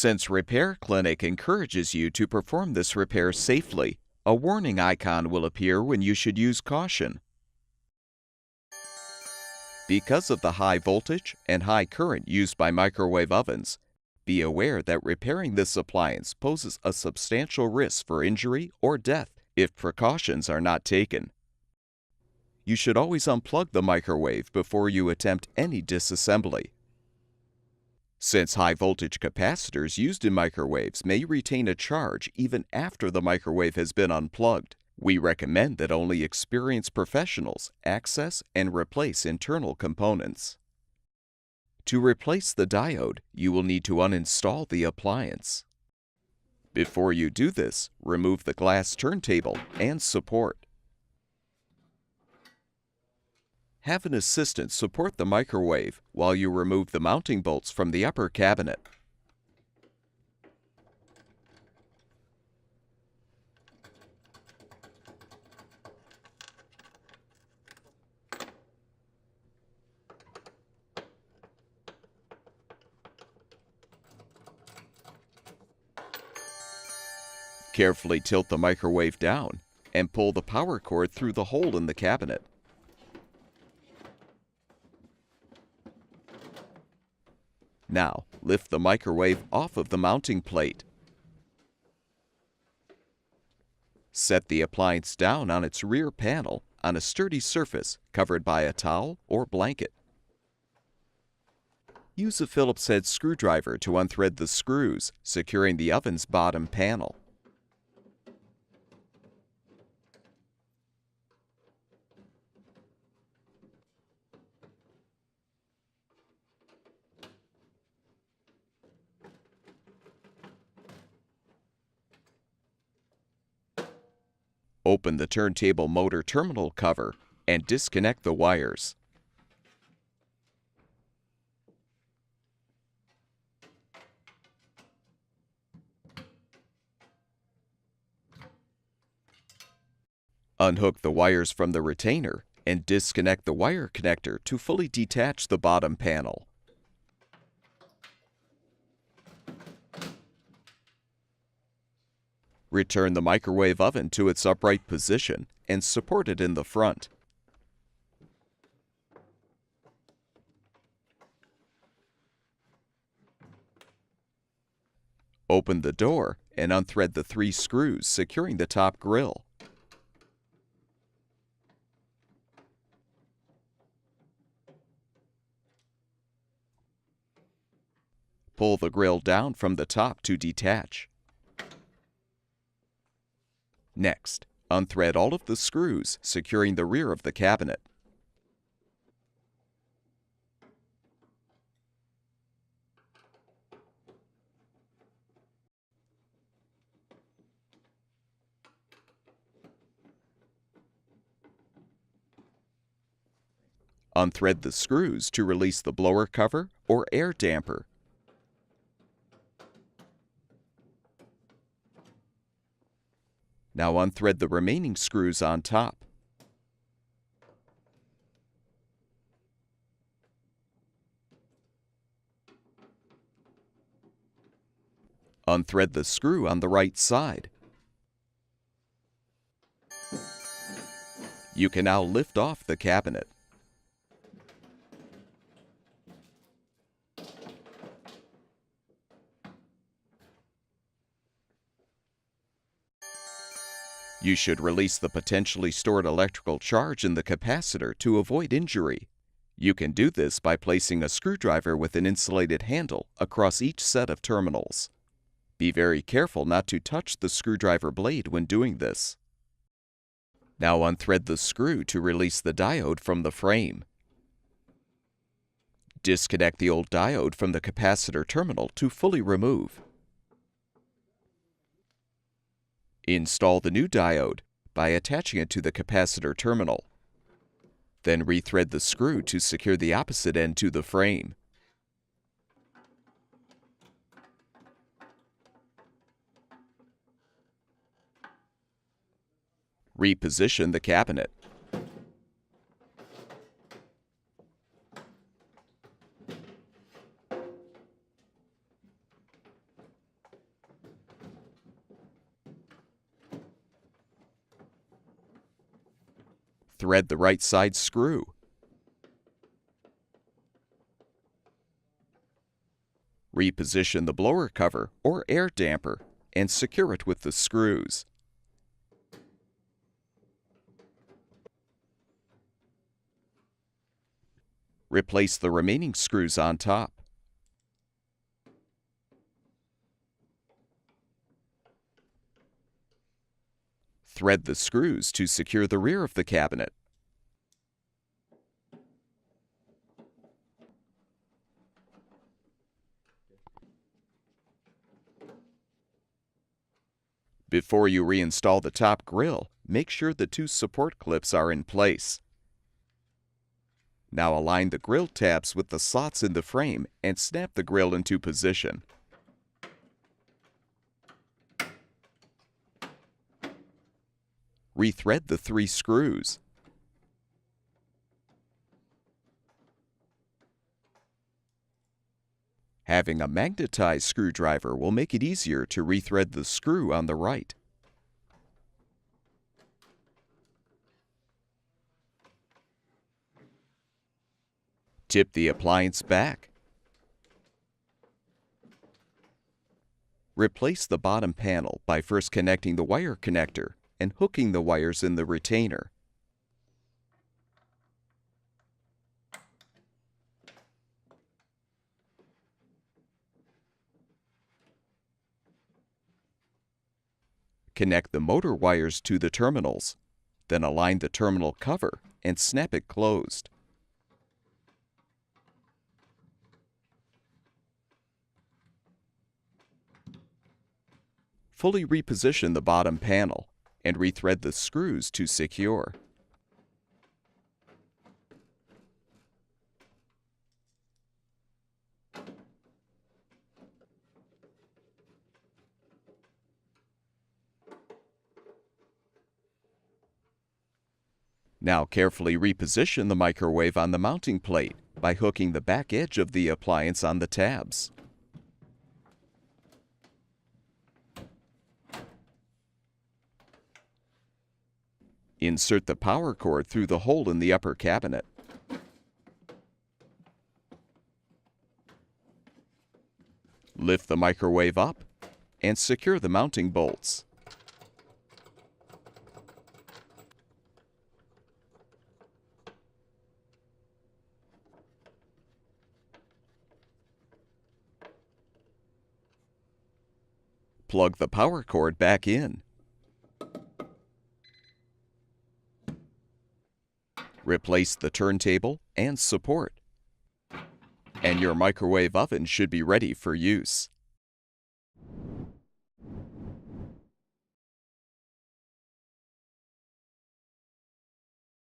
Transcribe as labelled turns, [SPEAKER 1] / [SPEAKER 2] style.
[SPEAKER 1] Since Repair Clinic encourages you to perform this repair safely, a warning icon will appear when you should use caution. Because of the high voltage and high current used by microwave ovens, be aware that repairing this appliance poses a substantial risk for injury or death if precautions are not taken. You should always unplug the microwave before you attempt any disassembly. Since high-voltage capacitors used in microwaves may retain a charge even after the microwave has been unplugged, we recommend that only experienced professionals access and replace internal components. To replace the diode, you will need to uninstall the appliance. Before you do this, remove the glass turntable and support. Have an assistant support the microwave while you remove the mounting bolts from the upper cabinet. Carefully tilt the microwave down and pull the power cord through the hole in the cabinet. Now, lift the microwave off of the mounting plate. Set the appliance down on its rear panel on a sturdy surface covered by a towel or blanket. Use a Phillips head screwdriver to unthread the screws, securing the oven's bottom panel. Open the turntable motor terminal cover and disconnect the wires. Unhook the wires from the retainer and disconnect the wire connector to fully detach the bottom panel. Return the microwave oven to its upright position and support it in the front. Open the door and unthread the 3 screws securing the top grille. Pull the grille down from the top to detach. Next, unthread all of the screws securing the rear of the cabinet. Unthread the screws to release the blower cover or air damper. Now unthread the remaining screws on top. Unthread the screw on the right side. You can now lift off the cabinet. You should release the potentially stored electrical charge in the capacitor to avoid injury. You can do this by placing a screwdriver with an insulated handle across each set of terminals. Be very careful not to touch the screwdriver blade when doing this. Now unthread the screw to release the diode from the frame. Disconnect the old diode from the capacitor terminal to fully remove. Install the new diode by attaching it to the capacitor terminal. Then rethread the screw to secure the opposite end to the frame. Reposition the cabinet. Thread the right side screw. Reposition the blower cover or air damper and secure it with the screws. Replace the remaining screws on top. Thread the screws to secure the rear of the cabinet. Before you reinstall the top grille, make sure the two support clips are in place. Now align the grille tabs with the slots in the frame and snap the grille into position. Rethread the 3 screws. Having a magnetized screwdriver will make it easier to rethread the screw on the right. Tip the appliance back. Replace the bottom panel by first connecting the wire connector and hooking the wires in the retainer. Connect the motor wires to the terminals, then align the terminal cover and snap it closed. Fully reposition the bottom panel and rethread the screws to secure. Now carefully reposition the microwave on the mounting plate by hooking the back edge of the appliance on the tabs. Insert the power cord through the hole in the upper cabinet. Lift the microwave up and secure the mounting bolts. Plug the power cord back in. Replace the turntable and support. And your microwave oven should be ready for use.